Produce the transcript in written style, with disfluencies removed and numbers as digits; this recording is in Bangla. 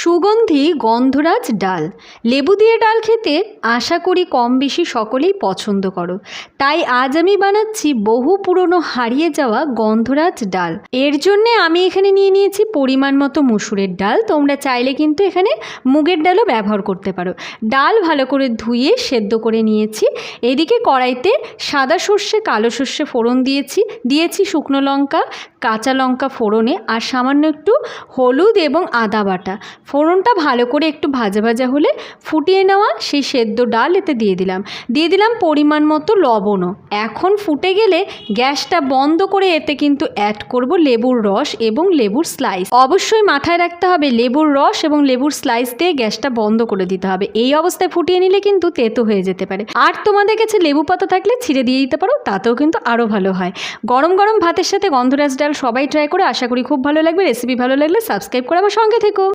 সুগন্ধি গন্ধরাজ ডাল। লেবু দিয়ে ডাল খেতে আশা করি কম বেশি সকলেই পছন্দ করো, তাই আজ আমি বানাচ্ছি বহু পুরনো হারিয়ে যাওয়া গন্ধরাজ ডাল। এর জন্যে আমি এখানে নিয়ে নিয়েছি পরিমাণ মতো মুসুরের ডাল। তোমরা চাইলে কিন্তু এখানে মুগের ডালও ব্যবহার করতে পারো। ডাল ভালো করে ধুয়ে সেদ্ধ করে নিয়েছি। এদিকে কড়াইতে সাদা সর্ষে কালো সর্ষে ফোড়ন দিয়েছি শুকনো লঙ্কা কাঁচা লঙ্কা ফোড়নে, আর সামান্য একটু হলুদ এবং আদা বাটা। ফোড়নটা ভালো করে একটু ভাজা ভাজা হলে ফুটিয়ে নেওয়া সেই সেদ্ধ ডাল এতে দিয়ে দিলাম পরিমাণ মতো লবণও। এখন ফুটে গেলে গ্যাসটা বন্ধ করে এতে কিন্তু অ্যাড করব লেবুর রস এবং লেবুর স্লাইস। অবশ্যই মাথায় রাখতে হবে লেবুর রস এবং লেবুর স্লাইস দিয়ে গ্যাসটা বন্ধ করে দিতে হবে। এই অবস্থায় ফুটিয়ে নিলে কিন্তু তেতো হয়ে যেতে পারে। আর তোমাদের কাছে লেবু পাতা থাকলে ছিঁড়ে দিয়ে দিতে পারো, তাতেও কিন্তু আরও ভালো হয়। গরম গরম ভাতের সাথে গন্ধরাজ ডাল সবাই ট্রাই করে, আশা করি খুব ভালো লাগবে। রেসিপি ভালো লাগলে সাবস্ক্রাইব করে আমার সঙ্গে থেকো।